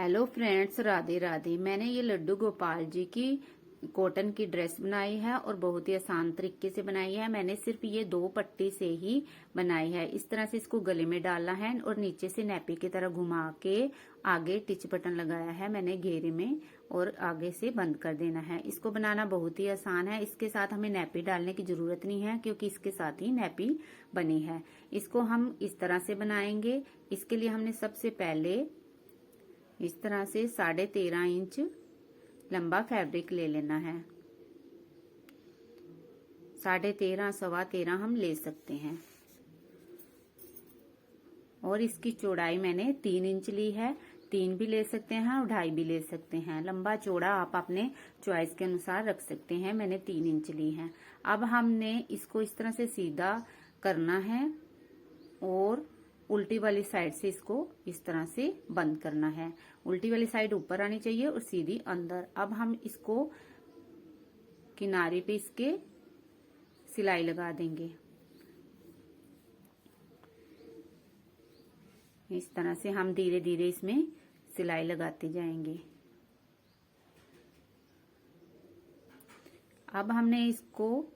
Hello friends, Radhe Radhe. मैंने ये लड्डू गोपाल जी की कॉटन की ड्रेस बनाई है और बहुत ही आसान तरीके से बनाई है। मैंने सिर्फ ये 2 पट्टी से ही बनाई है। इस तरह से इसको गले में डालना है और नीचे से नैपी की तरह घुमा के आगे टिच बटन लगाया है मैंने घेरे में और आगे से बंद कर देना है। इसको बनाना बहुत ही आसान है। इसके साथ हमें नैपी डालने की जरूरत नहीं है क्योंकि इसके साथ ही नैपी बनी है। इसको हम इस तरह से बनाएंगे। इसके लिए हमने सबसे पहले इस तरह से 13.5 इंच लंबा फैब्रिक ले लेना है। 13.5 सवा 13 हम ले सकते हैं और इसकी चौड़ाई मैंने 3 इंच ली है। 3 भी ले सकते हैं और 2.5 भी ले सकते हैं। लंबा चौड़ा आप अपने चॉइस के अनुसार रख सकते हैं। मैंने 3 इंच ली है। अब हमने इसको इस तरह से सीधा करना है और उल्टी वाली साइड से इसको इस तरह से बंद करना है। उल्टी वाली साइड ऊपर आनी चाहिए और सीधी अंदर। अब हम इसको किनारे पे इसके सिलाई लगा देंगे। इस तरह से हम धीरे धीरे इसमें सिलाई लगाते जाएंगे। अब हमने इसको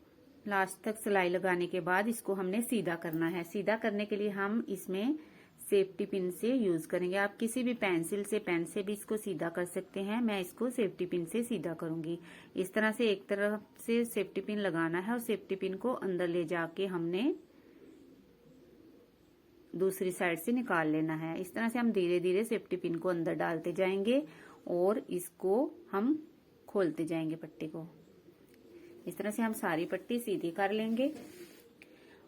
लास्ट तक सिलाई लगाने के बाद इसको हमने सीधा करना है। सीधा करने के लिए हम इसमें सेफ्टी पिन से यूज करेंगे। आप किसी भी पेंसिल से, पेन से भी इसको सीधा कर सकते हैं। मैं इसको सेफ्टी पिन से सीधा करूंगी। इस तरह से एक तरफ से सेफ्टी पिन लगाना है और सेफ्टी पिन को अंदर ले जाके हमने दूसरी साइड से निकाल लेना है। इस तरह से हम धीरे धीरे सेफ्टी पिन को अंदर डालते जाएंगे और इसको हम खोलते जाएंगे पट्टी को। इस तरह से हम सारी पट्टी सीधी कर लेंगे।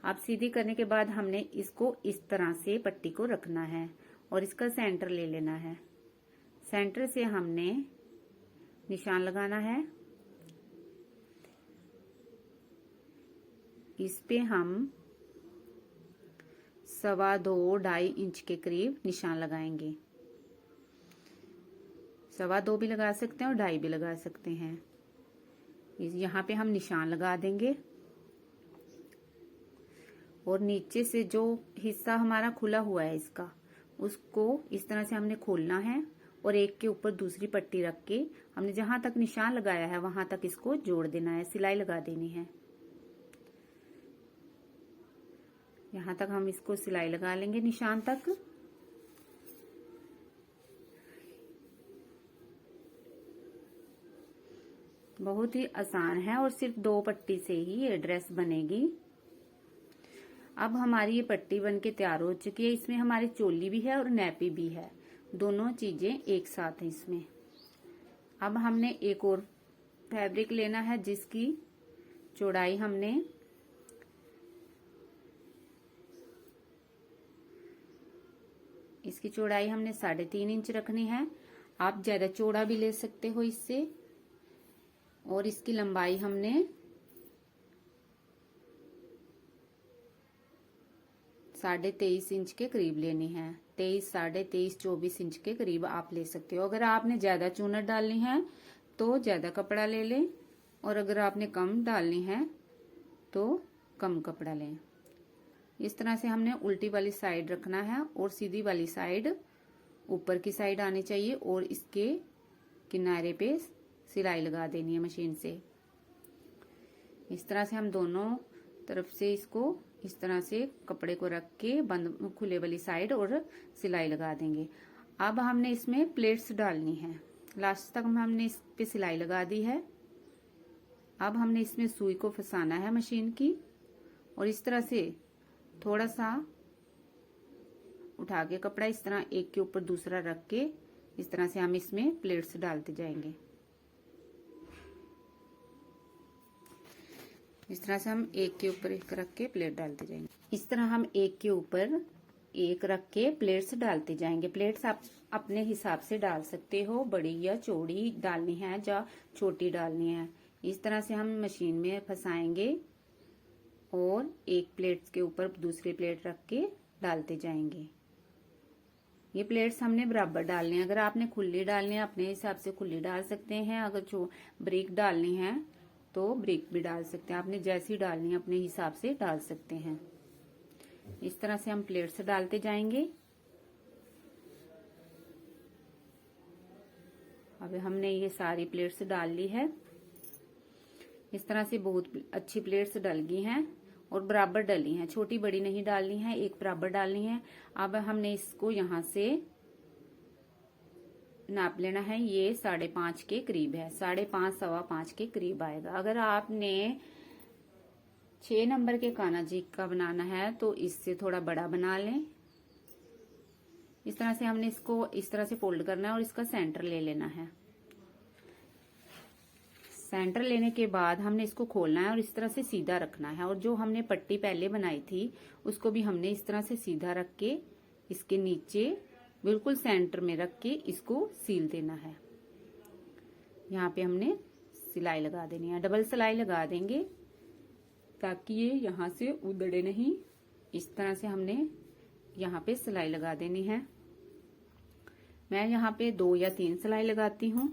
अब सीधी करने के बाद हमने इसको इस तरह से पट्टी को रखना है और इसका सेंटर ले लेना है। सेंटर से हमने निशान लगाना है। इस पे हम 2.25 इंच के करीब निशान लगाएंगे। 2.25 भी लगा सकते हैं और 2.5 भी लगा सकते हैं। यहाँ पे हम निशान लगा देंगे और नीचे से जो हिस्सा हमारा खुला हुआ है इसका, उसको इस तरह से हमने खोलना है और एक के ऊपर दूसरी पट्टी रख के हमने जहां तक निशान लगाया है वहां तक इसको जोड़ देना है, सिलाई लगा देनी है। यहां तक हम इसको सिलाई लगा लेंगे निशान तक। बहुत ही आसान है और सिर्फ 2 पट्टी से ही ये ड्रेस बनेगी। अब हमारी ये पट्टी बनके तैयार हो चुकी है। इसमें हमारी चोली भी है और नैपी भी है, दोनों चीजें एक साथ हैं इसमें। अब हमने एक और फैब्रिक लेना है जिसकी चौड़ाई हमने इसकी चौड़ाई हमने 3.5 इंच रखनी है। आप ज्यादा चौड़ा भी ले सकते हो इससे। और इसकी लंबाई हमने 23.5 इंच के करीब लेनी है। 23, 23.5, 24 इंच के करीब आप ले सकते हो। अगर आपने ज्यादा चूनट डालनी है तो ज्यादा कपड़ा ले लें और अगर आपने कम डालनी है तो कम कपड़ा लें। इस तरह से हमने उल्टी वाली साइड रखना है और सीधी वाली साइड ऊपर की साइड आनी चाहिए और इसके किनारे पे सिलाई लगा देनी है मशीन से। इस तरह से हम दोनों तरफ से इसको इस तरह से कपड़े को रख के बंद खुले वाली साइड और सिलाई लगा देंगे। अब हमने इसमें प्लेट्स डालनी है। लास्ट तक हमने इस पे सिलाई लगा दी है। अब हमने इसमें सुई को फंसाना है मशीन की और इस तरह से थोड़ा सा उठा के कपड़ा इस तरह एक के ऊपर दूसरा रख के इस तरह से हम इसमें प्लेट्स डालते जाएंगे। इस तरह से हम एक के ऊपर एक रख के प्लेट डालते जाएंगे। इस तरह हम एक के ऊपर एक रख के प्लेट्स डालते जाएंगे। प्लेट्स आप अपने हिसाब से डाल सकते हो, बड़ी या चौड़ी डालनी है या छोटी डालनी है। इस तरह से हम मशीन में फंसाएंगे और एक प्लेट के ऊपर दूसरी प्लेट रख के डालते जाएंगे। ये प्लेट्स हमने बराबर डालनी है। अगर आपने खुली डालनी है अपने हिसाब से खुली डाल सकते हैं। अगर ब्रिक डालनी है तो ब्रिक भी डाल सकते हैं। आपने जैसी डालनी है अपने हिसाब से डाल सकते हैं। इस तरह से हम प्लेट्स डालते जाएंगे। अब हमने ये सारी प्लेट्स डाल ली है। इस तरह से बहुत अच्छी प्लेट्स डल गई हैं और बराबर डली हैं, छोटी बड़ी नहीं डालनी है, एक बराबर डालनी है। अब हमने इसको यहाँ से नाप लेना है। ये 5.5 के करीब है, 5.5 सवा 5 के करीब आएगा। अगर आपने 6 नंबर के कान्हा जी का बनाना है तो इससे थोड़ा बड़ा बना लें। इस तरह से हमने इसको इस तरह से फोल्ड करना है और इसका सेंटर ले लेना है। सेंटर लेने के बाद हमने इसको खोलना है और इस तरह से सीधा रखना है। और जो हमने पट्टी पहले बनाई थी उसको भी हमने इस तरह से सीधा रख के इसके नीचे बिल्कुल सेंटर में रख के इसको सील देना है। यहाँ पे हमने सिलाई लगा देनी है, डबल सिलाई लगा देंगे ताकि ये यहाँ से उधड़े नहीं। इस तरह से हमने यहाँ पे सिलाई लगा देनी है। मैं यहाँ पे 2 या 3 सिलाई लगाती हूँ।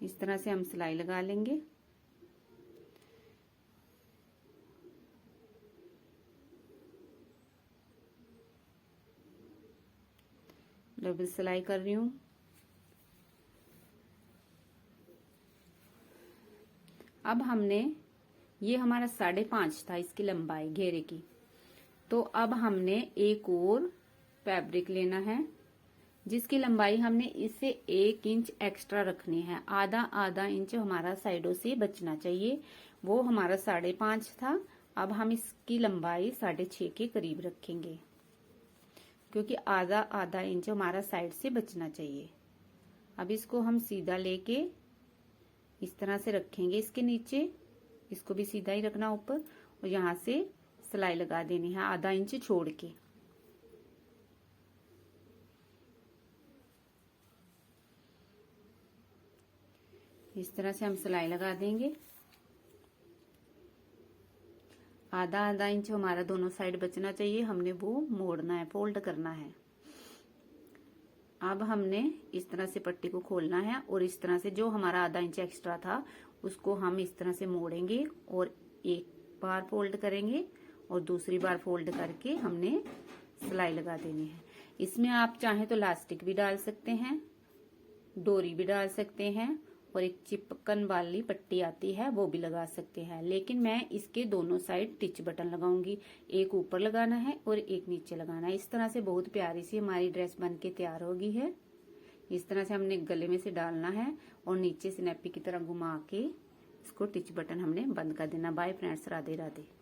इस तरह से हम सिलाई लगा लेंगे। डबल सिलाई कर रही हूँ। अब हमने ये हमारा 5.5 था इसकी लंबाई घेरे की, तो अब हमने एक और फैब्रिक लेना है जिसकी लंबाई हमने इससे 1 इंच एक्स्ट्रा रखनी है। आधा इंच हमारा साइडों से बचना चाहिए। वो हमारा 5.5 था, अब हम इसकी लंबाई 6.5 के करीब रखेंगे क्योंकि आधा इंच हमारा साइड से बचना चाहिए। अब इसको हम सीधा लेके इस तरह से रखेंगे इसके नीचे, इसको भी सीधा ही रखना ऊपर, और यहाँ से सिलाई लगा देनी है आधा इंच छोड़ के। इस तरह से हम सिलाई लगा देंगे। आधा इंच हमारा दोनों साइड बचना चाहिए, हमने वो मोड़ना है, फोल्ड करना है। अब हमने इस तरह से पट्टी को खोलना है और इस तरह से जो हमारा आधा इंच एक्स्ट्रा था उसको हम इस तरह से मोड़ेंगे और एक बार फोल्ड करेंगे और दूसरी बार फोल्ड करके हमने सिलाई लगा देनी है। इसमें आप चाहें तो इलास्टिक भी डाल सकते हैं, डोरी भी डाल सकते हैं और एक चिपकन वाली पट्टी आती है वो भी लगा सकते हैं। लेकिन मैं इसके दोनों साइड टिच बटन लगाऊंगी, एक ऊपर लगाना है और एक नीचे लगाना है। इस तरह से बहुत प्यारी सी हमारी ड्रेस बन के तैयार हो गई है। इस तरह से हमने गले में से डालना है और नीचे से नैपी की तरह घुमा के इसको टिच बटन हमने बंद कर देना। Bye friends, Radhe Radhe.